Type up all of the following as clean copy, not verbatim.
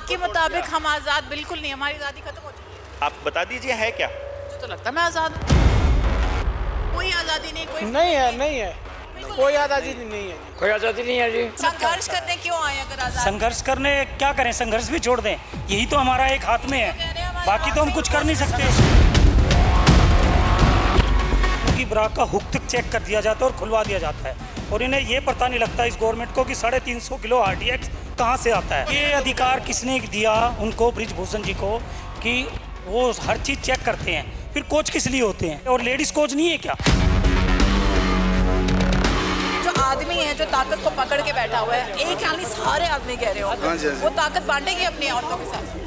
आपके मुताबिक हम आज़ाद बिल्कुल नहीं, हमारी आज़ादी खत्म हो चुकी है। आप बता दीजिए है क्या? मुझे तो लगता है मैं आज़ाद हूँ। कोई आज़ादी नहीं, कोई नहीं है, नहीं है, बिल्कुल कोई आज़ादी नहीं है। कोई आज़ादी नहीं है जी। संघर्ष करने क्यों आए अगर आज़ाद? संघर्ष करने क्या करें, संघर्ष भी छोड़ दें, यही तो हमारा एक हाथ में है, बाकी तो हम कुछ कर नहीं सकते। उनकी ब्राक का हुक तक चेक कर दिया जाता है और खुलवा दिया जाता है, और इन्हें ये पता नहीं लगता इस गवर्नमेंट को कि 350 किलो RDX कहाँ से आता है। ये अधिकार किसने दिया उनको, बृजभूषण जी को, कि वो हर चीज़ चेक करते हैं। फिर कोच किस लिए होते हैं, और लेडीज़ कोच नहीं है क्या? जो आदमी है जो ताकत को पकड़ के बैठा हुआ है, एक यानी सारे आदमी कह रहे हो, वो ताकत बांटेगी अपनी औरतों के साथ?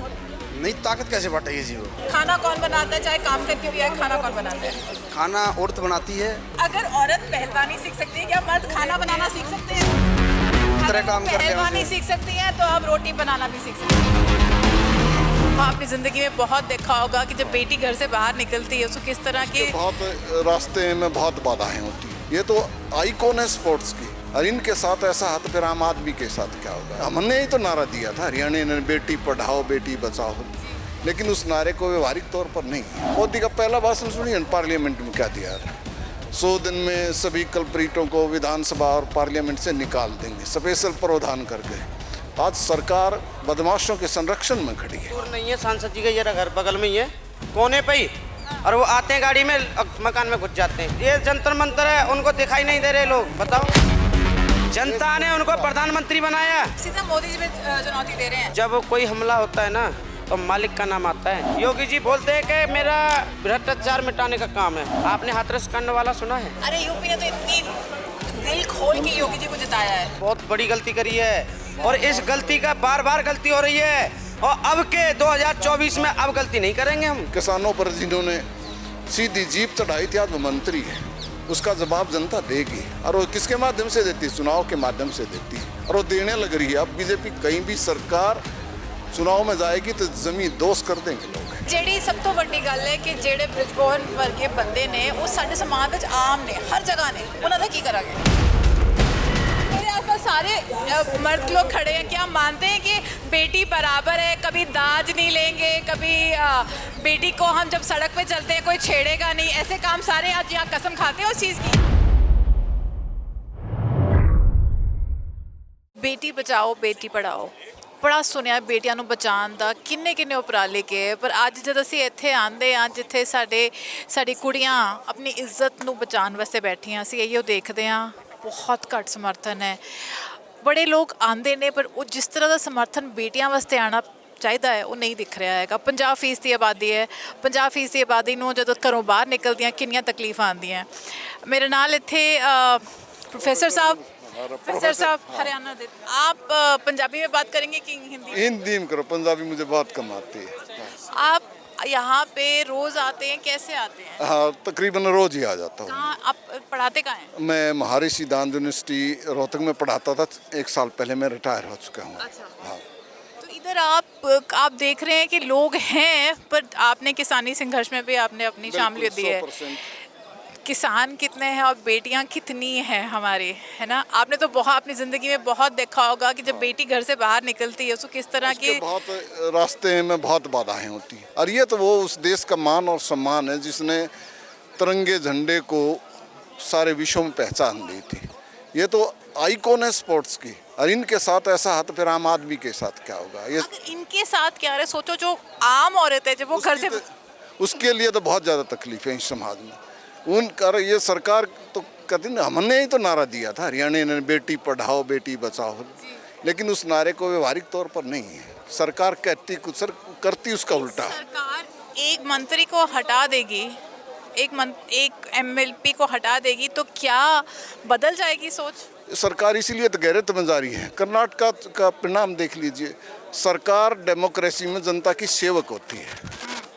नहीं, ताकत कैसे बांटेगी जी वो? खाना कौन बनाता है, चाहे काम करके भी आए, खाना कौन बनाता है? खाना औरत बनाती है। अगर औरत पहलवानी सीख सकती है, क्या मर्द खाना बनाना सीख सकते हैं? तरह काम कर रहे हैं पहलवानी उसे। सीख सकती हैं तो आप रोटी बनाना भी सीख सकते हैं। आपने जिंदगी में बहुत देखा होगा कि जब बेटी घर से बाहर निकलती है उसको किस तरह के बहुत रास्ते में बहुत बाधाएं होती हैं। ये तो आइकॉन है स्पोर्ट्स की, और इनके साथ ऐसा हाथ फिर आम आदमी के साथ क्या होगा? हमने ही तो नारा दिया था हरियाणा ने, बेटी पढ़ाओ बेटी बचाओ, लेकिन उस नारे को व्यवहारिक तौर पर नहीं। मोदी का पहला भाषण सुनिए पार्लियामेंट में क्या दिया था। 100 दिन में सभी कल्प्रिटों को विधानसभा और पार्लियामेंट से निकाल देंगे, स्पेशल प्रावधान करके। आज सरकार बदमाशों के संरक्षण में खड़ी है। दूर नहीं है, सांसद जी का ये घर बगल में ही है, कोने पे ही, और वो आते हैं गाड़ी में, मकान में घुस जाते हैं। ये जंतर मंतर है, उनको दिखाई नहीं दे रहे लोग। बताओ, जनता ने उनको प्रधानमंत्री बनाया। सीधा मोदी जी में चुनौती दे रहे हैं। जब कोई हमला होता है ना तो मालिक का नाम आता है। योगी जी बोलते हैं कि मेरा भ्रष्टाचार मिटाने का काम है। आपने हाथरस करने वाला सुना है? अरे यूपी ने तो इतनी दिल खोल के योगी जी को जिताया है। बहुत बड़ी गलती करी है, और इस गलती का बार बार गलती हो रही है, और अब के 2024 में अब गलती नहीं करेंगे हम। किसानों पर जिन्होंने सीधी जीप चढ़ाई थी, आज वो मंत्री है, उसका जवाब जनता देगी। और वो किसके माध्यम से देती है? चुनाव के माध्यम से देती है, और वो देने लग रही है। अब बीजेपी कहीं भी सरकार चुनाव में जाएगी तो जमीन दोस्त कर देंगे लोग। ਜਿਹੜੀ ਸਭ ਤੋਂ ਵੱਡੀ ਗੱਲ ਹੈ ਕਿ ਜਿਹੜੇ ਬ੍ਰਿਜਭਵਨ ਵਰਗੇ ਬੰਦੇ ਨੇ ਉਹ ਸਾਡੇ ਸਮਾਜ ਵਿੱਚ ਆਮ ਨੇ, ਹਰ ਜਗ੍ਹਾ ਨੇ, ਉਹਨਾਂ ਦਾ ਕੀ ਕਰਾਂਗੇ? मेरे आसपास सारे मर्द लोग खड़े हैं, क्या मानते हैं कि बेटी बराबर है, कभी दाज नहीं लेंगे, कभी बेटी को हम जब सड़क पे चलते हैं कोई छेड़ेगा नहीं, ऐसे काम सारे आज यहाँ कसम खाते हैं उस चीज़ की? बेटी बचाओ बेटी पढ़ाओ, बड़ा सुनिया बेटियां ਨੂੰ ਬਚਾਉਣ ਦਾ ਕਿੰਨੇ ਉਪਰਾਲੇ ਕੇ, ਪਰ ਅੱਜ ਜਦ ਅਸੀਂ ਇੱਥੇ ਆਂਦੇ ਹਾਂ ਜਿੱਥੇ ਸਾਡੀ ਕੁੜੀਆਂ ਆਪਣੀ ਇੱਜ਼ਤ ਨੂੰ ਬਚਾਉਣ ਵਾਸਤੇ ਬੈਠੀਆਂ, ਅਸੀਂ ਇਹੋ ਦੇਖਦੇ ਹਾਂ ਬਹੁਤ ਘੱਟ ਸਮਰਥਨ ਹੈ। ਬੜੇ ਲੋਕ ਆਂਦੇ ਨੇ ਪਰ ਉਹ ਜਿਸ ਤਰ੍ਹਾਂ ਦਾ ਸਮਰਥਨ ਬੇਟੀਆਂ ਵਾਸਤੇ ਆਣਾ ਚਾਹੀਦਾ ਹੈ ਉਹ ਨਹੀਂ ਦਿਖ ਰਿਹਾ ਹੈਗਾ। 50% ਦੀ ਆਬਾਦੀ ਹੈ, 50% ਦੀ ਆਬਾਦੀ ਨੂੰ ਜਦੋਂ ਘਰੋਂ ਬਾਹਰ ਨਿਕਲਦੀਆਂ ਕਿੰਨੀਆਂ ਤਕਲੀਫਾਂ ਆਉਂਦੀਆਂ। ਮੇਰੇ ਨਾਲ ਇੱਥੇ प्रोफेसर साहब हरियाणा दे, आप पंजाबी में बात करेंगे कि हिंदी? हिंदी में करो, पंजाबी मुझे बहुत कम आती है। आप यहाँ पे रोज आते हैं, कैसे आते हैं? हाँ, तकरीबन रोज ही आ जाता हूँ। कहाँ आप पढ़ाते कहाँ हैं? मैं महर्षि दान यूनिवर्सिटी रोहतक में पढ़ाता था, 1 साल पहले मैं रिटायर हो चुका हूँ। अच्छा। हाँ। तो इधर आप देख रहे हैं कि लोग हैं, पर आपने किसानी संघर्ष में भी आपने अपनी शामिलियत दी है। 100%। किसान कितने हैं और बेटियां कितनी हैं हमारे, है ना? आपने तो बहुत अपनी ज़िंदगी में बहुत देखा होगा कि जब बेटी घर से बाहर निकलती है उसको किस तरह की बहुत रास्ते में बहुत बाधाएं होती हैं। और ये तो वो उस देश का मान और सम्मान है जिसने तिरंगे झंडे को सारे विश्व में पहचान दी थी। ये तो आइकॉन है स्पोर्ट्स की, और इनके साथ ऐसा हाथ फिर आम आदमी के साथ क्या होगा? ये अगर इनके साथ क्या है, सोचो जो आम औरत है जब वो घर से उसके लिए तो बहुत ज़्यादा तकलीफ है इस समाज में। ये सरकार तो कहती ना, हमने ही तो नारा दिया था हरियाणा ने, बेटी पढ़ाओ बेटी बचाओ, लेकिन उस नारे को व्यवहारिक तौर पर नहीं है। सरकार कहती कुछ करती उसका उल्टा। सरकार एक मंत्री को हटा देगी, एक MLP को हटा देगी तो क्या बदल जाएगी सोच? सरकार इसीलिए तो गैरत में जा रही है। कर्नाटक का परिणाम देख लीजिए, सरकार डेमोक्रेसी में जनता की सेवक होती है,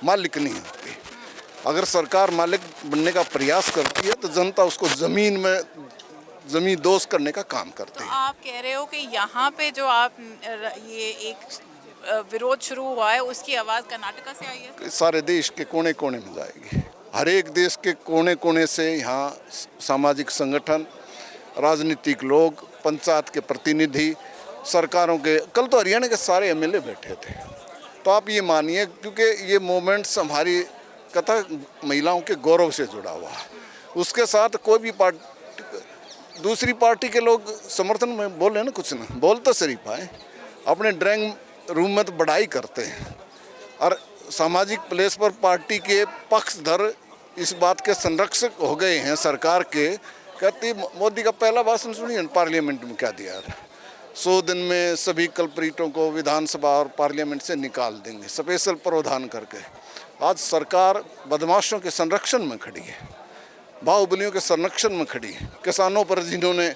मालिक नहीं होती। अगर सरकार मालिक बनने का प्रयास करती है तो जनता उसको जमीन दोस्त करने का काम करती है। तो आप कह रहे हो कि यहाँ पे जो आप ये एक विरोध शुरू हुआ है उसकी आवाज़ कर्नाटक से आई है? सारे देश के कोने कोने में जाएगी। हर एक देश के कोने कोने से यहाँ सामाजिक संगठन, राजनीतिक लोग, पंचायत के प्रतिनिधि, सरकारों के, कल तो हरियाणा के सारे एमएलए बैठे थे। तो आप ये मानिए, क्योंकि ये मोमेंट्स हमारी कथा महिलाओं के गौरव से जुड़ा हुआ है, उसके साथ कोई भी पार्टी, दूसरी पार्टी के लोग समर्थन में बोले ना, कुछ ना बोल तो सही पाए, अपने ड्राइंग रूम में तो बढ़ाई करते हैं और सामाजिक प्लेस पर पार्टी के पक्षधर इस बात के संरक्षक हो गए हैं सरकार के। कहती मोदी का पहला भाषण सुनिए पार्लियामेंट में क्या दिया था, 100 दिन में सभी कल्प्रिटों को विधानसभा और पार्लियामेंट से निकाल देंगे, स्पेशल प्रावधान करके। आज सरकार बदमाशों के संरक्षण में खड़ी है, बाहुबलियों के संरक्षण में खड़ी है। किसानों पर जिन्होंने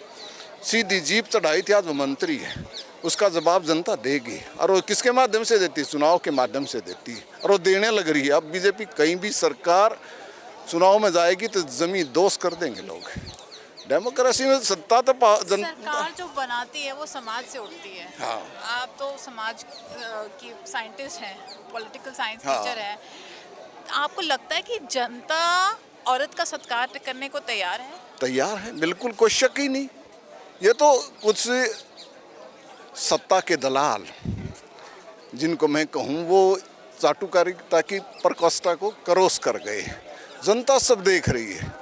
सीधी जीप चढ़ाई थी, आज वो मंत्री है, उसका जवाब जनता देगी। और वो किसके माध्यम से देती है? चुनाव के माध्यम से देती है, और वो देने लग रही है। अब बीजेपी कहीं भी सरकार चुनाव में जाएगी तो जमीन दोष कर देंगे लोग। डेमोक्रेसी में सत्ता तो सरकार जो बनाती है वो समाज से उठती है। हाँ। आप तो समाज की साइंटिस्ट हैं, पॉलिटिकल साइंस हाँ। टीचर हैं, आपको लगता है कि जनता औरत का सत्कार करने को तैयार है? तैयार है, बिल्कुल, कोई शक ही नहीं। ये तो कुछ सत्ता के दलाल, जिनको मैं कहूँ, वो चाटुकारिता की प्रकोष्ठता को क्रॉस कर गए। जनता सब देख रही है,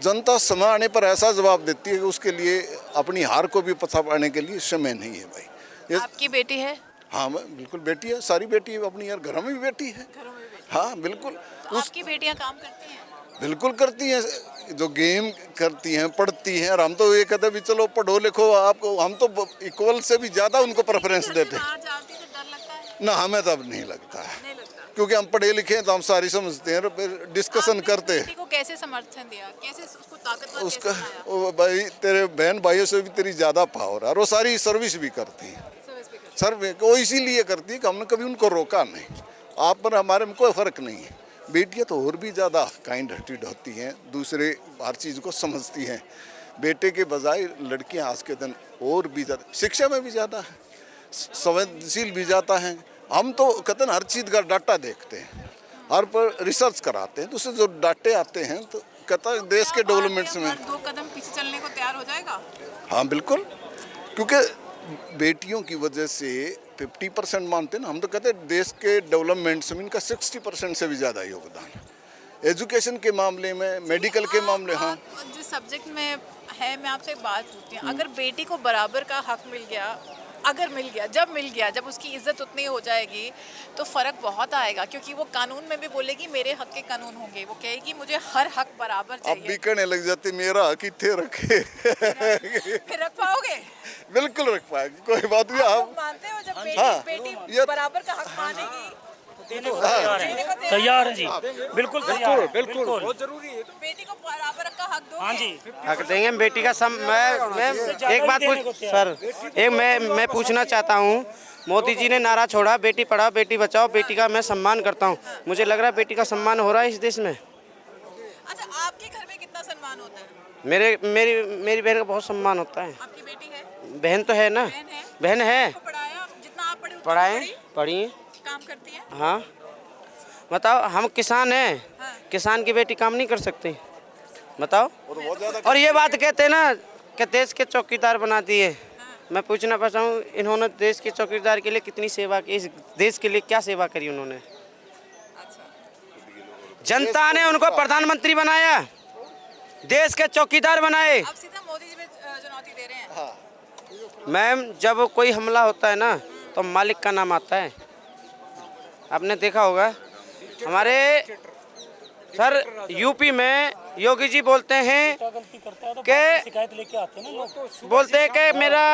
जनता समय आने पर ऐसा जवाब देती है कि उसके लिए अपनी हार को भी पछाड़ने के लिए समय नहीं है भाई। ये आपकी बेटी है? हाँ, बिल्कुल बेटी है, सारी बेटी है अपनी, यार घरों में भी बेटी है। घरों में बेटी? हाँ बिल्कुल। तो आपकी बेटियां काम करती हैं? बिल्कुल करती हैं, जो गेम करती हैं, पढ़ती हैं। और हम तो ये कहते भी चलो पढ़ो लिखो, आपको हम तो इक्वल से भी ज़्यादा उनको प्रेफरेंस देते हैं। आज आती तो डर लगता है? ना, हमें तब नहीं लगता है, नहीं लगता, क्योंकि हम पढ़े लिखे हैं तो हम सारी समझते हैं, फिर डिस्कशन आपने करते हैं। बेटी को कैसे समर्थन दिया, कैसे उसको ताकतवर उसका कैसे बनाया? वो भाई तेरे बहन भाइयों से भी तेरी ज़्यादा पावर है, और वो सारी सर्विस भी करती है। सर्विस भी करती सर्विस वो इसीलिए करती है कि हमने कभी उनको रोका नहीं। आप पर हमारे में कोई फ़र्क नहीं है। बेटियां तो और भी ज़्यादा काइंड हार्टेड होती हैं, दूसरे हर चीज़ को समझती हैं। बेटे के बजाय लड़कियां आज के दिन और भी ज़्यादा शिक्षा में भी ज़्यादा है, संवेदनशील भी ज़्यादा हैं। हम तो कहते हैं हर चीज़ का डाटा देखते हैं, हर पर रिसर्च कराते हैं, तो उससे जो डाटे आते हैं तो कहता है देश के डेवलपमेंट्स में। 2 कदम पीछे चलने को तैयार हो जाएगा? हाँ बिल्कुल, क्योंकि बेटियों की वजह से 50% मानते हैं ना, हम तो कहते हैं देश के डेवलपमेंट्स में इनका 60% से भी ज़्यादा योगदान है। एजुकेशन के मामले में, मेडिकल के मामले। हाँ, आप जिस सब्जेक्ट में है, मैं आपसे एक बात पूछती हूँ, अगर बेटी को बराबर का हक मिल गया, अगर मिल गया, जब उसकी इज्जत उतनी हो जाएगी तो फ़र्क बहुत आएगा। क्योंकि वो कानून में भी बोलेगी मेरे हक के कानून होंगे, वो कहेगी मुझे हर हक बराबर अब चाहिए। भी कहने लग जाते मेरा हक इतने रखे। फिर रख पाओगे? बिल्कुल रख पाएंगे, कोई बात नहीं। आप आप मानते हो जब हाँ। बेटी ये- बराबर का हक मानेगी? देने को तैयार है जी, बिल्कुल तैयार है, बिल्कुल। बेटी को बराबर का हक दो। हाँ जी, हक देंगे बेटी का मैं एक बात पूछ सर, एक मैं पूछना चाहता हूँ। मोदी जी ने नारा छोड़ा बेटी पढ़ाओ बेटी बचाओ, बेटी का मैं सम्मान करता हूँ। मुझे लग रहा है बेटी का सम्मान हो रहा है इस देश में। अच्छा, आपके घर में कितना सम्मान होता है? मेरी बहन का बहुत सम्मान होता है। आपकी बेटी है? बहन तो है ना, बहन है? बहन है। आपको पढ़ाया? जितना आप पढ़े उतना पढ़ाए पढ़ी? पढ़ी काम करती है? हाँ, बताओ, हम किसान हैं, हाँ। किसान की बेटी काम नहीं कर सकती? बताओ। और बहुत ज़्यादा और ये बात कहते हैं ना कि देश के चौकीदार बना दिए। मैं पूछना चाहता हूँ, इन्होंने देश के चौकीदार के लिए कितनी सेवा की, इस देश के लिए क्या सेवा करी उन्होंने? जनता ने उनको प्रधानमंत्री बनाया, देश के चौकीदार बनाए। आप सीधा मोदी जी पे चुनौती दे रहे हैं? मैम, जब कोई हमला होता है ना तो मालिक का नाम आता है। आपने देखा होगा हमारे सर यूपी में योगी जी बोलते हैं कि शिकायत लेके आते हैं ना लोग। बोलते हैं कि मेरा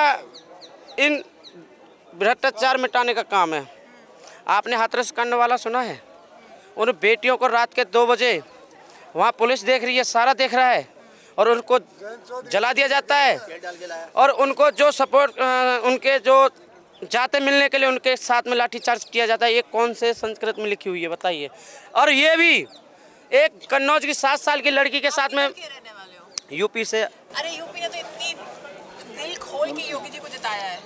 इन भ्रष्टाचार मिटाने का काम है। आपने हाथरस कांड वाला सुना है? उन बेटियों को रात के 2 बजे वहाँ पुलिस देख रही है, सारा देख रहा है, और उनको जला दिया जाता है। और उनको जो सपोर्ट, उनके जो जाते मिलने के लिए उनके साथ में लाठीचार्ज किया जाता है। ये कौन से संस्कृत में लिखी हुई है बताइए? और ये भी एक कन्नौज की 7 साल की लड़की के साथ में, के रहने वाले हो? यूपी से। अरे यूपी ने तो इतनी दिल खोल के योगी जी को जिताया है।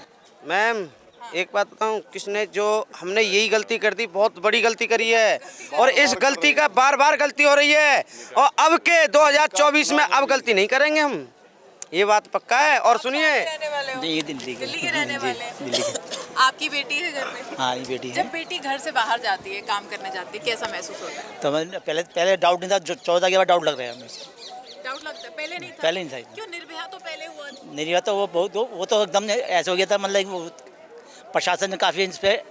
मैम, एक बात बताऊं, किसने जो हमने यही गलती कर दी, बहुत बड़ी गलती करी है, और इस गलती का बार बार गलती हो रही है। और अब के 2024 में अब गलती नहीं करेंगे हम, ये बात पक्का है। और सुनिए, रहने वाले हो? ये दिल्ली के दिल्ली के रहने वाले हैं? दिल्ली के आपकी बेटी है घर में? हाँ ये बेटी है। जब बेटी घर से बाहर जाती है, काम करने जाती है, कैसा महसूस होता है? तो मैं पहले डाउट नहीं था, जो 14 के बाद डाउट लग रहा है हमें। डाउट लगता है? पहले नहीं था? पहले नहीं था। क्यों? निर्भया तो पहले हुआ था। नहीं तो वो तो एकदम ऐसे हो गया था, मतलब वो प्रशासन ने काफ़ी इस पर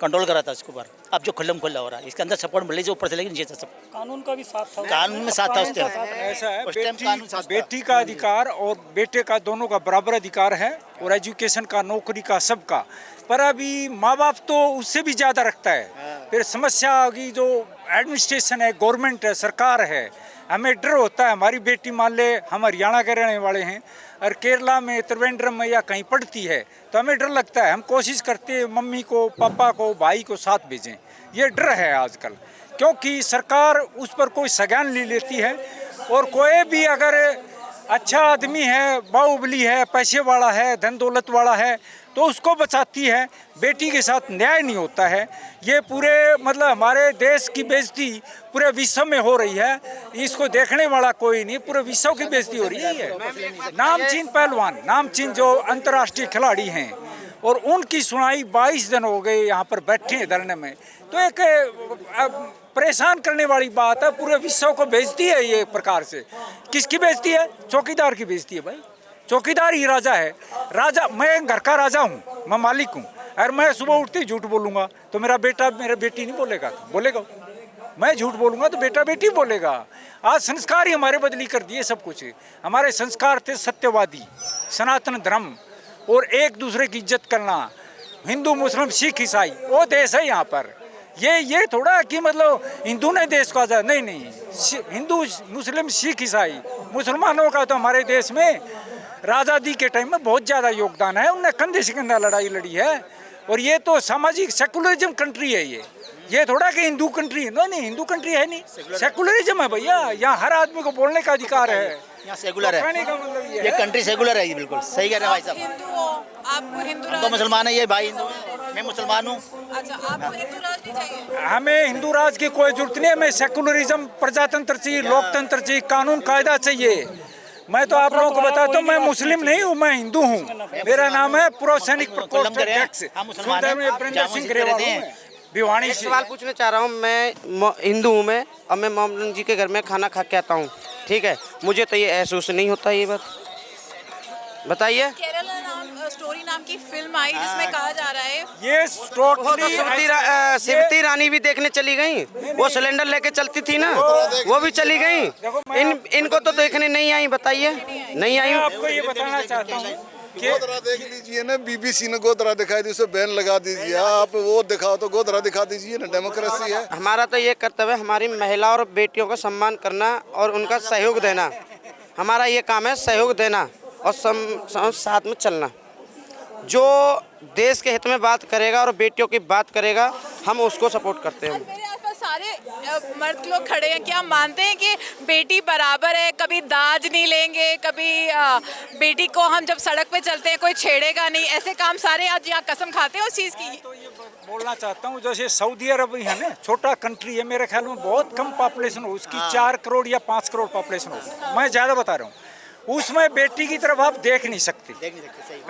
कंट्रोल करा था इसके ऊपर। अब जो खुल्लम खुल्ला हो रहा है, इसके अंदर सपोर्ट मिल रही है ऊपर से, लेकिन नीचे से सब कानून का भी साथ था, कानून में साथ था उस टाइम। ऐसा है, उस टाइम कानून साथ था। बेटी का अधिकार और बेटे का दोनों का बराबर अधिकार है, और एजुकेशन का, नौकरी का, सबका। पर अभी माँ बाप तो उससे भी ज़्यादा रखता है। फिर समस्या होगी, जो एडमिनिस्ट्रेशन है, गवर्नमेंट है, सरकार है, हमें डर होता है। हमारी बेटी मान ले, हम हरियाणा के रहने वाले हैं और केरला में, त्रिवेंद्रम में या कहीं पढ़ती है, तो हमें डर लगता है। हम कोशिश करते हैं मम्मी को, पापा को, भाई को साथ भेजें। ये डर है आजकल, क्योंकि सरकार उस पर कोई संज्ञान ले लेती है। और कोई भी अगर अच्छा आदमी है, बाहुबली है, पैसे वाला है, धन दौलत वाला है, तो उसको बचाती है। बेटी के साथ न्याय नहीं होता है। ये पूरे मतलब हमारे देश की बेइज्जती पूरे विश्व में हो रही है। इसको देखने वाला कोई नहीं, पूरे विश्व की बेइज्जती हो रही है। ये नामचीन पहलवान, नामचीन जो अंतर्राष्ट्रीय खिलाड़ी हैं, और उनकी सुनाई 22 दिन हो गए यहाँ पर बैठे हैं धरने में। तो एक परेशान करने वाली बात है। पूरे विश्व को बेइज्जती है ये प्रकार से। किसकी बेइज्जती है? चौकीदार की बेइज्जती है भाई। चौकीदार ही राजा है। राजा, मैं घर का राजा हूँ, मैं मालिक हूँ, और मैं सुबह उठते ही झूठ बोलूँगा तो मेरा बेटा, मेरा बेटी नहीं बोलेगा? बोलेगा। मैं झूठ बोलूँगा तो बेटा बेटी बोलेगा। आज संस्कार ही हमारे बदली कर दिए सब कुछ। हमारे संस्कार थे सत्यवादी, सनातन धर्म, और एक दूसरे की इज्जत करना। हिंदू, मुस्लिम, सिख, ईसाई, वो देश है यहाँ पर। ये थोड़ा कि मतलब हिंदू ने देश को आज़ाद, नहीं। हिंदू, मुस्लिम, सिख, ईसाई, मुसलमानों का तो हमारे देश में आज़ादी के टाइम में बहुत ज़्यादा योगदान है। उन्हें कंधे से कंधा लड़ाई लड़ी है। और ये तो सामाजिक सेकुलरिज्म कंट्री है ये थोड़ा कि हिंदू कंट्री है। नहीं, हिंदू कंट्री है नहीं, सेकुलरिज्म है भैया। यहाँ हर आदमी को बोलने का अधिकार है। यहाँ सेकुलर है, कहने का मतलब ये कंट्री सेकुलर है। ये बिल्कुल सही कह रहे हैं भाई साहब। हिंदू हो, आपको हिंदू हम तो राज? मुसलमान है, ये भाई हिंदू है, मैं मुसलमान हूँ। अच्छा, आपको हिंदू राज भी चाहिए? हमें हिंदू राज की कोई जरूरत नहीं है। हमें सेकुलरिज्म, प्रजातंत्र चाहिए, लोकतंत्र चाहिए, कानून कायदा चाहिए। मैं तो आप लोगों को बताता हूँ, मैं मुस्लिम नहीं हूँ, मैं हिंदू हूँ। मेरा नाम है प्रो सैनिक प्रकोष्ठ अध्यक्ष सुरेंद्र सिंह ग्रेवाल भिवानी एक से। सवाल पूछना चाह रहा हूँ। मैं हिंदू हूँ, मैं, और मैं मोहम्मद जी के घर में खाना खा के आता हूँ, ठीक है? मुझे तो ये महसूस नहीं होता। ये बात बताइए। केरला नाम स्टोरी नाम की फिल्म आई जिसमें कहा जा रहा है ये वो तो सिमती रानी भी देखने चली गई। वो सिलेंडर लेके चलती थी ना, वो भी चली गई। इनको तो देखने नहीं आई। बताइए, नहीं आई। मैं आपको ये बताना चाहता हूँ कि गोधरा देख लीजिए ना, बीबीसी ने गोधरा दिखाई दी, उसे बैन लगा दीजिए। आप वो दिखाओ तो गोधरा दिखा दीजिए ना, डेमोक्रेसी है। हमारा तो ये कर्तव्य है, हमारी महिला और बेटियों का सम्मान करना और उनका सहयोग देना। हमारा ये काम है, सहयोग देना और साथ में चलना। जो देश के हित में बात करेगा और बेटियों की बात करेगा, हम उसको सपोर्ट करते हैं। मेरे आसपास सारे मर्द लोग खड़े हैं। क्या मानते हैं कि बेटी बराबर है? कभी दाज नहीं लेंगे, कभी बेटी को हम जब सड़क पे चलते हैं कोई छेड़ेगा नहीं, ऐसे काम सारे आज यहाँ कसम खाते हैं उस चीज़ की? तो ये बोलना चाहता हूँ, जैसे सऊदी अरब है ना, छोटा कंट्री है, मेरे ख्याल में बहुत कम पॉपुलेशन हो उसकी, 4 करोड़ या 5 करोड़ पॉपुलेशन हो। मैं ज़्यादा बता रहा हूँ। उसमें बेटी की तरफ आप देख नहीं सकते।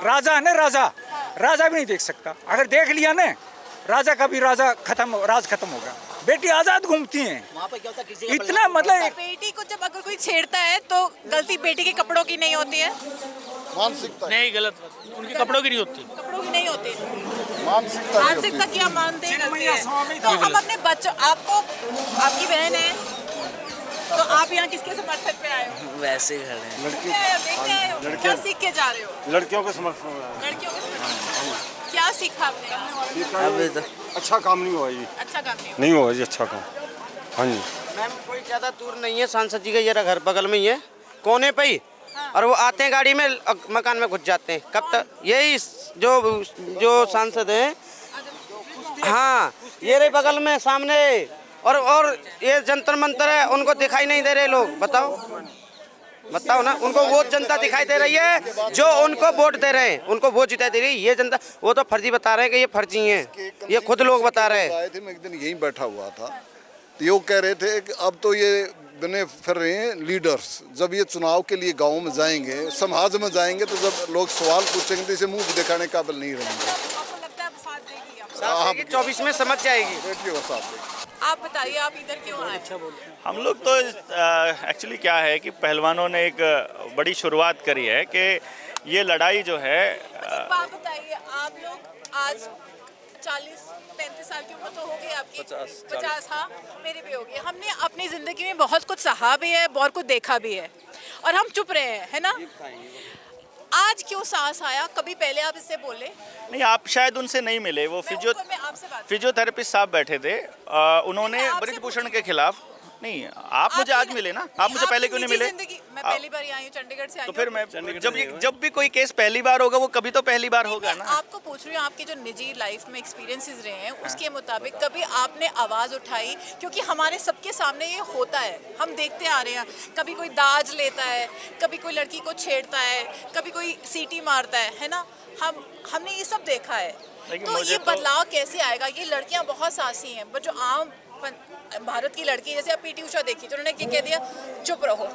राजा है ना, राजा भी नहीं देख सकता। अगर देख लिया ना, राजा का भी राज खत्म हो गया। बेटी आज़ाद घूमती हैं। वहाँ पे क्या होता है, किसी का इतना मतलब बेटी को जब अगर कोई छेड़ता है तो गलती बेटी के कपड़ों की नहीं होती है? मानसिकता नहीं, गलत उनके कपड़ों की नहीं होती। कपड़ों की नहीं होती, मानसिकता क्या मानते हैं? तो हम अपने बच्चों, आपको, आपकी बहन है तो आप यहाँ किसके समर्थन पे आए हो? वैसे ही खड़े हैं। देखते आए हो? क्या सीख के जा रहे हो? लड़कियों के समर्थन में। लड़कियों के समर्थन। क्या सीखा आपने यहाँ? अभी तो अच्छा काम नहीं हुआ जी, अच्छा काम नहीं हुआ जी, अच्छा काम। हाँ जी। मैम, कोई ज़्यादा दूर नहीं है, सांसद जी का ये घर बगल में ही है, कोने पे ही। और वो आते हैं गाड़ी में, मकान में घुस जाते हैं। कब तक? यही जो सांसद हैं, हाँ, ये रहे बगल में सामने। और ये जंतर मंतर है, उनको दिखाई नहीं दे रहे लोग। बताओ ना, उनको वो जनता दिखाई दे रही है जो उनको वोट दे रहे हैं, उनको वोट जिता दे रही है ये जनता। वो तो फर्जी बता रहे हैं कि ये फर्जी हैं, ये खुद लोग बता रहे हैं। आए थे, मैं एक दिन यहीं बैठा हुआ था, तो ये कह रहे थे कि अब तो ये बने फिर रहे हैं लीडर्स। जब ये चुनाव के लिए गांव में जाएंगे, समाज में जाएंगे, तो जब लोग सवाल पूछेंगे तो इसे मुंह भी दिखाने काबिल नहीं रहेंगे। आपको लगता है अब साथ देगी आप? साथ देगी, 24 में समझ जाएगी। बेटी और साथ देगी। आप बताइए, आप इधर क्यों आए? हम लोग तो एक्चुअली क्या है कि पहलवानों ने एक बड़ी शुरुआत करी है कि ये लड़ाई जो है आप बताइए, आप लोग आज 40-35 साल की उम्र तो हो गई आपकी, 50, हाँ मेरी भी होगी। हमने अपनी ज़िंदगी में बहुत कुछ सहा भी है, बहुत कुछ देखा भी है, और हम चुप रहे हैं, है ना? आज क्यों साहस आया? कभी पहले आप इससे बोले नहीं, आप शायद उनसे नहीं मिले। वो मैं आपसे बात फिजियोथेरेपिस्ट साहब बैठे थे, उन्होंने बृजभूषण के खिलाफ नहीं। आप मुझे आज मिले ना, आप मुझे पहले क्यों नहीं मिले? मैं पहली बार आई हूँ, चंडीगढ़ से आई तो हूँ। फिर मैं जब भी कोई केस पहली बार होगा वो कभी तो पहली बार होगा मैं ना। आपको पूछ रही हूँ, आपके जो निजी लाइफ में एक्सपीरियंसेस रहे हैं उसके मुताबिक कभी आपने आवाज़ उठाई? क्योंकि हमारे सबके सामने ये होता है, हम देखते आ रहे हैं। कभी कोई दाज लेता है, कभी कोई लड़की को छेड़ता है, कभी कोई सीटी मारता है ना? हमने ये सब देखा है। तो ये बदलाव कैसे आएगा? ये लड़कियाँ बहुत साहसी हैं, पर जो आम भारत की लड़की, जैसे आप पीटी उषा देखी, तो उन्होंने क्या कह दिया? चुप रहो।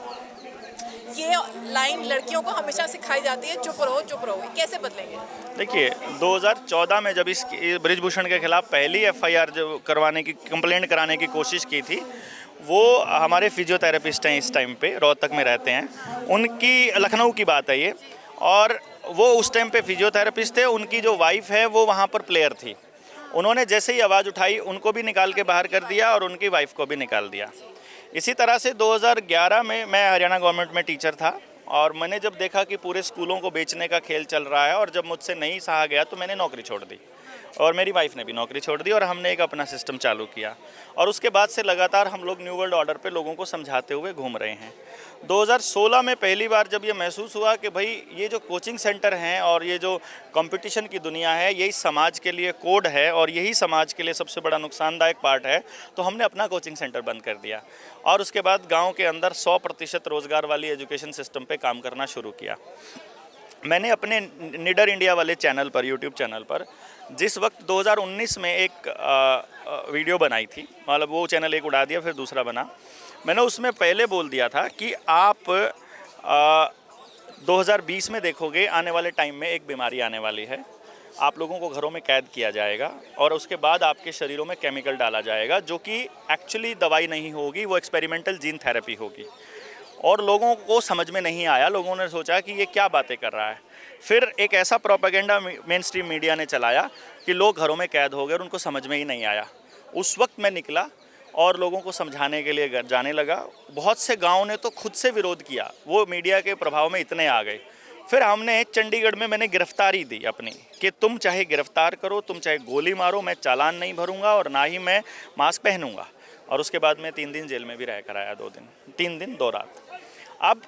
ये लाइन लड़कियों को हमेशा सिखाई जाती है, चुप रहो चुप रहो। ये कैसे बदलेंगे? देखिए 2014 में जब इस बृजभूषण के खिलाफ पहली एफआईआर जो करवाने की, कंप्लेंट कराने की कोशिश की थी, वो हमारे फिजियोथेरेपिस्ट हैं इस टाइम पे, रोहतक में रहते हैं, उनकी, लखनऊ की बात है ये, और वो उस टाइम पे फिजियोथेरेपिस्ट थे। उनकी जो वाइफ है वो वहाँ पर प्लेयर थी। उन्होंने जैसे ही आवाज़ उठाई, उनको भी निकाल के बाहर कर दिया और उनकी वाइफ को भी निकाल दिया। इसी तरह से 2011 में मैं हरियाणा गवर्नमेंट में टीचर था, और मैंने जब देखा कि पूरे स्कूलों को बेचने का खेल चल रहा है, और जब मुझसे नहीं सहा गया तो मैंने नौकरी छोड़ दी, और मेरी वाइफ ने भी नौकरी छोड़ दी, और हमने एक अपना सिस्टम चालू किया। और उसके बाद से लगातार हम लोग न्यू वर्ल्ड ऑर्डर पे लोगों को समझाते हुए घूम रहे हैं। 2016 में पहली बार जब ये महसूस हुआ कि भाई ये जो कोचिंग सेंटर हैं और ये जो कंपटीशन की दुनिया है, यही समाज के लिए कोड है और यही समाज के लिए सबसे बड़ा नुकसानदायक पार्ट है, तो हमने अपना कोचिंग सेंटर बंद कर दिया। और उसके बाद गाँव के अंदर 100% रोज़गार वाली एजुकेशन सिस्टम पर काम करना शुरू किया। मैंने अपने निडर इंडिया वाले चैनल पर, यूट्यूब चैनल पर, जिस वक्त 2019 में एक वीडियो बनाई थी, मतलब वो चैनल एक उड़ा दिया, फिर दूसरा बना। मैंने उसमें पहले बोल दिया था कि आप 2020 में देखोगे आने वाले टाइम में एक बीमारी आने वाली है, आप लोगों को घरों में कैद किया जाएगा और उसके बाद आपके शरीरों में केमिकल डाला जाएगा, जो कि एक्चुअली दवाई नहीं होगी, वो एक्सपेरिमेंटल जीन थेरेपी होगी। और लोगों को समझ में नहीं आया, लोगों ने सोचा कि ये क्या बातें कर रहा है। फिर एक ऐसा प्रोपेगेंडा मेन स्ट्रीम मीडिया ने चलाया कि लोग घरों में कैद हो गए और उनको समझ में ही नहीं आया। उस वक्त मैं निकला और लोगों को समझाने के लिए जाने लगा। बहुत से गाँव ने तो खुद से विरोध किया, वो मीडिया के प्रभाव में इतने आ गए। फिर हमने चंडीगढ़ में मैंने गिरफ्तारी दी अपनी, कि तुम चाहे गिरफ्तार करो, तुम चाहे गोली मारो, मैं चालान नहीं भरूंगा और ना ही मैं मास्क पहनूंगा। और उसके बाद मैं 3 दिन जेल में भी रह कर आया, 3 दिन 2 रात। अब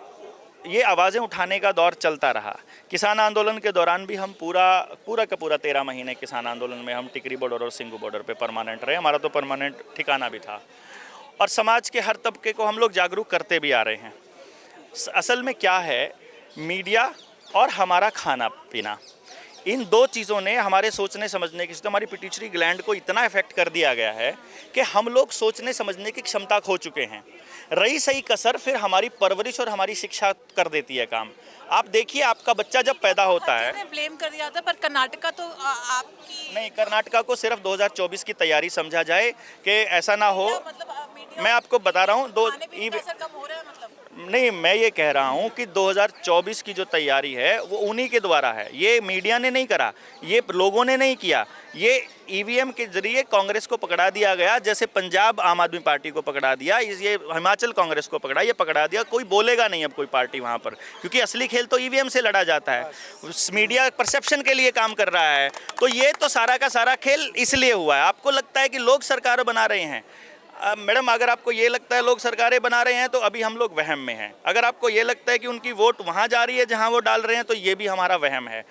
ये आवाज़ें उठाने का दौर चलता रहा। किसान आंदोलन के दौरान भी हम पूरा का पूरा 13 महीने किसान आंदोलन में हम टिकरी बॉर्डर और सिंगू बॉर्डर पे परमानेंट रहे। हमारा तो परमानेंट ठिकाना भी था, और समाज के हर तबके को हम लोग जागरूक करते भी आ रहे हैं। असल में क्या है, मीडिया और हमारा खाना पीना, इन 2 चीज़ों ने हमारे सोचने समझने की, हमारी पिट्यूटरी ग्लैंड को इतना इफेक्ट कर दिया गया है कि हम लोग सोचने समझने की क्षमता खो चुके हैं। रही सही कसर फिर हमारी परवरिश और हमारी शिक्षा कर देती है काम। आप देखिए, आपका बच्चा जब पैदा होता है, ब्लेम कर दिया था, पर कर्नाटका तो आपकी नहीं, कर्नाटका को सिर्फ 2024 की तैयारी समझा जाए कि ऐसा ना हो। मैं आपको बता रहा हूँ, नहीं, मैं ये कह रहा हूँ कि 2024 की जो तैयारी है वो उन्हीं के द्वारा है। ये मीडिया ने नहीं करा, ये लोगों ने नहीं किया। ये ईवीएम के जरिए कांग्रेस को पकड़ा दिया गया, जैसे पंजाब आम आदमी पार्टी को पकड़ा दिया, ये हिमाचल कांग्रेस को पकड़ा, ये पकड़ा दिया। कोई बोलेगा नहीं अब कोई पार्टी वहाँ पर, क्योंकि असली खेल तो ईवीएम से लड़ा जाता है। मीडिया परसेप्शन के लिए काम कर रहा है। तो ये तो सारा का सारा खेल इसलिए हुआ है। आपको लगता है कि लोग सरकार बना रहे हैं। मैडम, अगर आपको ये लगता है लोग सरकारें बना रहे हैं तो अभी हम लोग वहम में हैं। अगर आपको ये लगता है कि उनकी वोट वहाँ जा रही है जहाँ वो डाल रहे हैं, तो ये भी हमारा वहम है।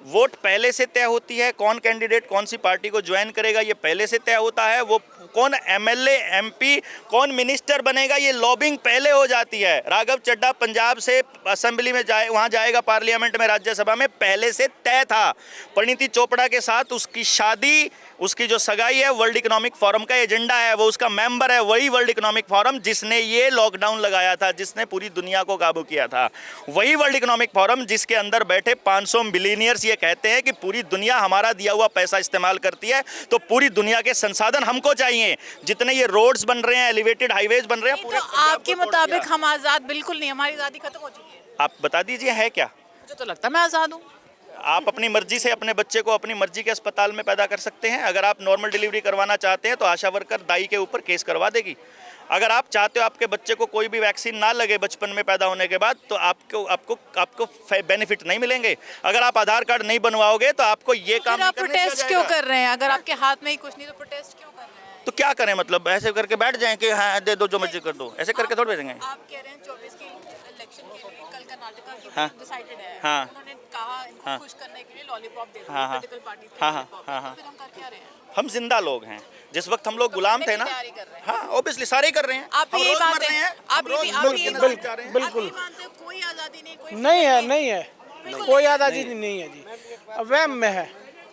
वोट पहले से तय होती है, कौन कैंडिडेट कौन सी पार्टी को ज्वाइन करेगा ये पहले से तय होता है। वो कौन एमएलए एमपी कौन मिनिस्टर बनेगा ये लॉबिंग पहले हो जाती है। राघव चड्ढा पंजाब से असेंबली में वहाँ जाएगा, पार्लियामेंट में, राज्यसभा में, पहले से तय था। परिणीति चोपड़ा के साथ उसकी शादी, उसकी जो सगाई है वर्ल्ड इकोनॉमिक फोरम का एजेंडा है, वो उसका मेंबर है वही वर्ल्ड इकोनॉमिक फोरम जिसने ये लॉकडाउन लगाया था, जिसने पूरी दुनिया को काबू किया था। वही वर्ल्ड इकोनॉमिक फोरम जिसके अंदर बैठे 500 बिलियनियर्स ये कहते हैं कि पूरी दुनिया हमारा दिया हुआ पैसा इस्तेमाल करती है, तो पूरी दुनिया के संसाधन हमको चाहिए। जितने ये रोड्स बन रहे हैं, एलिवेटेड हाईवेज बन रहे हैं, पूरे तो आपके मुताबिक हम आज़ाद बिल्कुल नहीं, हमारी आज़ादी खत्म हो चुकी है। आप बता दीजिए है क्या? मुझे तो लगता है मैं आज़ाद हूँ। आप अपनी मर्जी से अपने बच्चे को अपनी मर्जी के अस्पताल में पैदा कर सकते हैं। अगर आप नॉर्मल डिलीवरी करवाना चाहते हैं तो आशा वर्कर दाई के ऊपर केस करवा देगी। अगर आप चाहते हो आपके बच्चे को कोई भी वैक्सीन ना लगे बचपन में पैदा होने के बाद, तो आपको बेनिफिट नहीं मिलेंगे। अगर आप आधार कार्ड नहीं बनवाओगे तो आपको ये काम आप प्रोटेस्ट क्यों कर रहे हैं? अगर आपके हाथ में ही कुछ नहीं तो प्रोटेस्ट क्यों कर रहे हैं? तो क्या करें? मतलब ऐसे करके बैठ जाएं कि हाँ दे दो जो मर्जी कर दो, ऐसे करके थोड़ी भेजेंगे। आप कह रहे हैं 24 की इलेक्शन के लिए कल कर्नाटका की हाँ। डिसाइडेड है। हाँ। उन्होंने कहा इनको हाँ। खुश करने के लिए लॉलीपॉप दे दो, हाँ, हाँ। पॉलिटिकल पार्टी को हाँ, हाँ, लॉलीपॉप। हाँ, तो हाँ। फिर हम कर क्या रहे हैं? हम जिंदा लोग हैं। जिस वक्त हम लोग गुलाम थे ना, तैयारी कर रहे हैं। हाँ ऑब्वियसली सारे ही कर रहे हैं। आप हम यही रोज मर मानते रहे हैं? हैं, आप हम रोज यही मर मानते के हैं? नरक जा रहे हैं। आप यही मानते हो कोई आज़ादी नहीं, कोई नहीं है, freedom नहीं है, बिल्कुल कोई नहीं। आज़ादी नहीं है जी, वहम में है,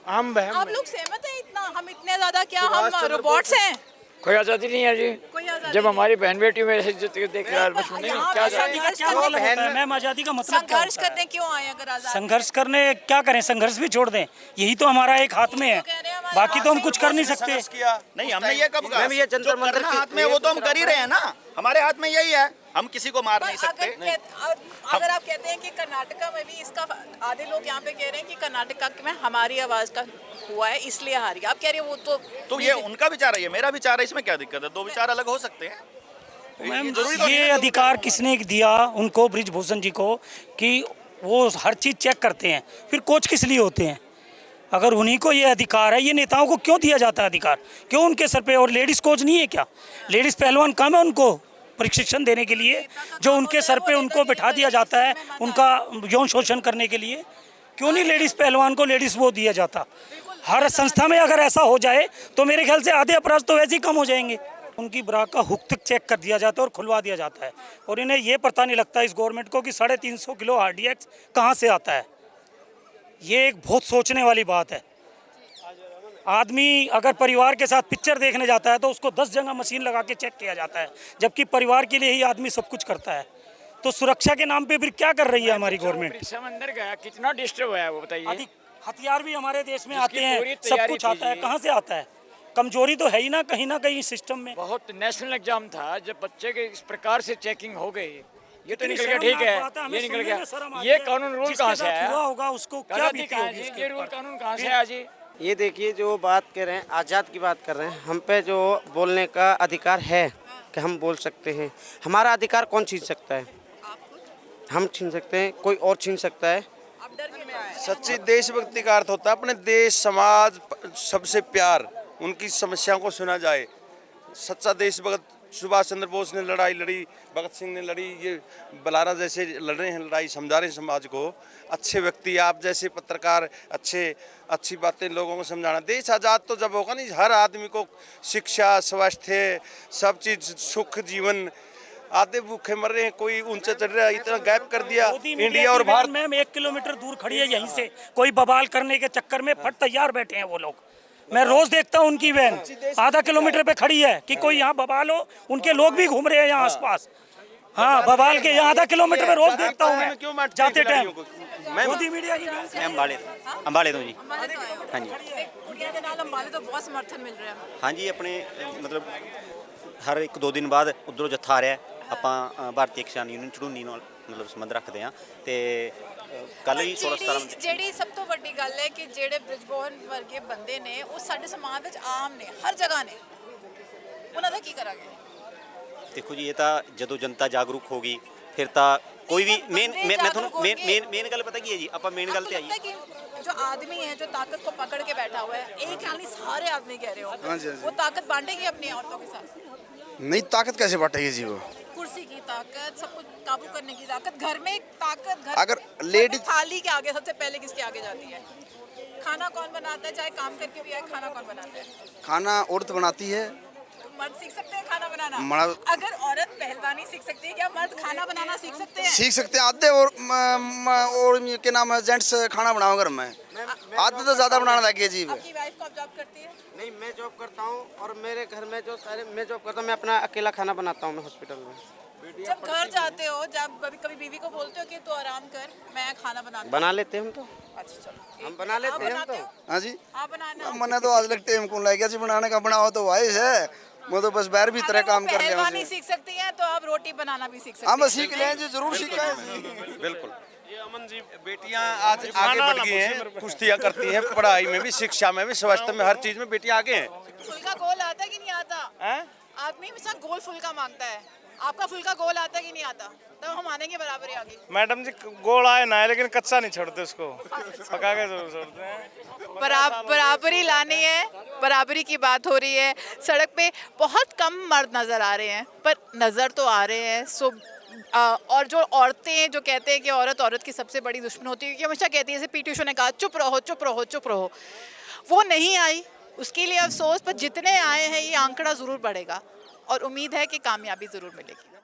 हम वहम आप में। लोग सहमत हैं इतना? हम इतने ज़्यादा क्या हम रोबोट्स हैं? कोई आज़ादी नहीं है जी। कोई आज़ादी जब नहीं। हमारी बहन बेटी में ऐसे इज्जत देख रहा है यहाँ क्या आज़ादी का क्या मतलब होता है मैम? आज़ादी का मतलब क्या संघर्ष होता है? करने क्यों आए? अगर आज़ाद संघर्ष करने क्या करें? संघर्ष भी छोड़ दें, यही तो हमारा एक हाथ में है, बाकी तो हम कुछ कर नहीं सकते। नहीं हमने ये कब कहा? मैम, ये जंतर जो मंतर करना की- हाथ में वो तो हम कर ही रहे हैं ना। हमारे हाथ में यही है, हम किसी को मार नहीं सकते। अगर आप कहते हैं कि कर्नाटका में भी इसका, आधे लोग यहाँ पे कह रहे हैं कि कर्नाटका में हमारी आवाज़ का हुआ है इसलिए हारी। आप कह रहे हैं वो तो ये उनका विचार है, ये मेरा विचार है, इसमें क्या दिक्कत है? दो विचार अलग हो सकते हैं। मैम जरूरी तो नहीं ये है कि अधिकार किसने दिया उनको, बृजभूषण जी को, कि वो हर चीज़ चेक करते हैं? फिर कोच किस लिए होते हैं? अगर उन्हीं को ये अधिकार है, ये नेताओं को क्यों दिया जाता है अधिकार? क्यों उनके सर पे? और लेडीज़ कोच नहीं है क्या? लेडीज़ पहलवान काम है उनको प्रशिक्षण देने के लिए, जो उनके सर पे उनको बिठा दिया जाता है उनका यौन शोषण करने के लिए? क्यों नहीं लेडीज़ पहलवान को लेडीज़ वो दिया जाता? हर संस्था में अगर ऐसा हो जाए तो मेरे ख्याल से आधे अपराध तो वैसे ही कम हो जाएंगे। उनकी ब्रा का हुक तक चेक कर दिया जाता है और खुलवा दिया जाता है, और इन्हें ये पता नहीं लगता इस गवर्नमेंट को कि 350 किलो RDX कहाँ से आता है। ये एक बहुत सोचने वाली बात है। आदमी अगर परिवार के साथ पिक्चर देखने जाता है तो उसको 10 जगह मशीन लगा के चेक किया जाता है, जबकि परिवार के लिए ही आदमी सब कुछ करता है। तो सुरक्षा के नाम पे फिर क्या कर रही है हमारी गवर्नमेंट? समंदर गया, कितना डिस्टर्ब है वो बताइए। अधिक हथियार भी हमारे देश में जिसकी आते पूरी हैं, सब तैयारी कुछ थी आता है, जी। कहाँ से आता है? कमजोरी तो है ही ना कहीं सिस्टम में। बहुत नेशनल एग्जाम था, जब बच्चे के इस प्रकार से चेकिंग हो गई, ये तो इतनी निकल गया, ठीक शर्मनाक बात है, है, हमें ये निकल सुनने गया। में शर्म आती ये है। कानून रूल जिसके कहाँ से साथ आया? हुआ होगा उसको क्या आज़ादी बीती कहाँ होगी है? इसके ये रूल ऊपर? कानून कहाँ से आया जी? ये देखिए जो बात कर रहे हैं, आज़ाद की बात कर रहे हैं, हम पे जो बोलने का अधिकार है कि हम बोल सकते हैं। हमारा अधिकार कौन छीन सकता है? हम छीन सकते हैं, कोई और छीन सकता है? सच्ची देशभक्ति का अर्थ होता है अपने देश समाज सबसे प्यार, उनकी समस्याओं को सुना जाए। सच्चा देशभक्त सुभाष चंद्र बोस ने लड़ाई लड़ी, भगत सिंह ने लड़ी, ये बलारा जैसे लड़ रहे हैं लड़ाई, समझा रहे हैं समाज को। अच्छे व्यक्ति, आप जैसे पत्रकार अच्छी बातें लोगों को समझाना। देश आज़ाद तो जब होगा नहीं, हर आदमी को शिक्षा, स्वास्थ्य, सब चीज़, सुख जीवन। आधे भूखे मर रहे हैं, कोई ऊंचा चढ़ रहा है, इतना गैप कर दिया इंडिया और भारत। मैम 1 किलोमीटर दूर खड़ी है यहीं से, कोई बवाल करने के चक्कर में फट तैयार बैठे हैं वो लोग। मैं रोज देखता हूँ उनकी वैन आधा किलोमीटर पे खड़ी है कि कोई यहाँ बवाल हो, उनके लोग भी घूम रहे हैं यहाँ आसपास। हाँ बवाल के यहाँ आधा किलोमीटर पे रोज देखता हूँ मैं जाते टाइम। मोदी मीडिया की अंबाले तो जी। हाँ जी, कुड़िया के नाल अंबाले तो बहुत समर्थन मिल रहा है। हाँ जी, अपने मतलब हर 1-2 दिन ਬਾਅਦ ਉਧਰੋਂ ਜੱਥਾ ਆ ਰਿਹਾ। ਆਪਾਂ ਭਾਰਤੀ ਕਿਸਾਨ ਯੂਨੀਅਨ ਚੜੂਨੀ ਨਾਲ ਮਤਲਬ ਸੰਬੰਧ ਰੱਖਦੇ ਹਾਂ ਤੇ ਕੱਲ ਹੀ 16-17 ਜਿਹੜੀ ਸਭ ਤੋਂ ਵੱਡੀ ਗੱਲ ਹੈ ਕਿ ਜਿਹੜੇ ਬ੍ਰਿਜਭਵਨ ਵਰਗੇ ਬੰਦੇ ਨੇ ਉਹ ਸਾਡੇ ਸਮਾਜ ਵਿੱਚ ਆਮ ਨੇ, ਹਰ ਜਗ੍ਹਾ ਨੇ, ਉਹਨਾਂ ਦਾ ਕੀ ਕਰਾਂਗੇ? ਦੇਖੋ ਜੀ, ਇਹ ਤਾਂ ਜਦੋਂ ਜਨਤਾ ਜਾਗਰੂਕ ਹੋਗੀ ਫਿਰ ਤਾਂ कोई भी मैं ਤੁਹਾਨੂੰ मेन गल पता की है जी, आप मेन गल पे आइए। जो आदमी है जो ताकत को पकड़ के बैठा हुआ है, एक यानी सारे आदमी कह रहे हो, वो ताकत बांटेगी अपनी औरतों के साथ? नहीं, ताकत कैसे बांटेगी जी वो? कुर्सी की ताकत, सब कुछ काबू करने की ताकत, घर में ताकत, घर अगर लेडी थाली के आगे सबसे पहले किसके आगे जाती है? खाना कौन बनाता है? चाहे काम करके भी आए, खाना कौन बनाता है? खाना औरत बनाती है, मर्द सीख सकते हैं खाना बनाना? मर्द- अगर औरत पहलवानी सीख सकती है, क्या मर्द खाना बनाना सीख सकते हैं? सीख सकते हैं आधे, और ये क्या नाम है, जेंट्स खाना बनाओ घर में, आधे तो ज्यादा बनाने लगे जी। आपकी वाइफ कब जॉब करती है? नहीं, मैं जॉब करता हूँ और मेरे घर में जो सारे, मैं जॉब करता हूँ, मैं अपना अकेला खाना बनाता हूँ मैं हॉस्पिटल में। जब घर जाते हो, जब कभी कभी बीवी को बोलते हो कि तू आराम कर, मैं खाना बनाता बना लेते हैं हम तो, हूँ। अच्छा चलो, हम बना लेते हैं हम तो। हाँ जी, आप बनाना। मैंने तो आज तक टाइम कौन लग गया जी बनाने का, बनाओ तो वाइस है, मैं तो बस बाहर भी तरह काम कर लिया। पहलवानी सीख सकती हैं तो आप रोटी बनाना भी सीख सकते हैं। हम सीख लें जी, जरूर सीखें। बिल्कुल। बेटियां आज आगे बढ़ गई हैं, कुश्तियां करती हैं, पढ़ाई में भी, शिक्षा में भी, स्वास्थ्य में, हर चीज में बेटियां आगे हैं। फुल्का गोल आता है कि नहीं आता? आदमी हमेशा गोल फुल्का मांगता है, आपका फुल्का गोल आता है कि नहीं आता? तब हम आने के बराबर ही आगे। मैडम जी गोल आए ना है, लेकिन कच्चा नहीं छोड़ते उसको, पका के जरूर छोड़ते हैं। बराबरी लानी है, बराबरी की बात हो रही है। सड़क पे बहुत कम मर्द नज़र आ रहे हैं, पर नज़र तो आ रहे हैं। और जो औरतें जो कहते हैं कि औरत की सबसे बड़ी दुश्मन होती है, क्योंकि हमेशा कहती है, जैसे पीटी उषा ने कहा, चुप रहो चुप रहो चुप रहो, वो नहीं आई, उसके लिए अफसोस। पर जितने आए हैं ये आंकड़ा ज़रूर बढ़ेगा और उम्मीद है कि कामयाबी ज़रूर मिलेगी।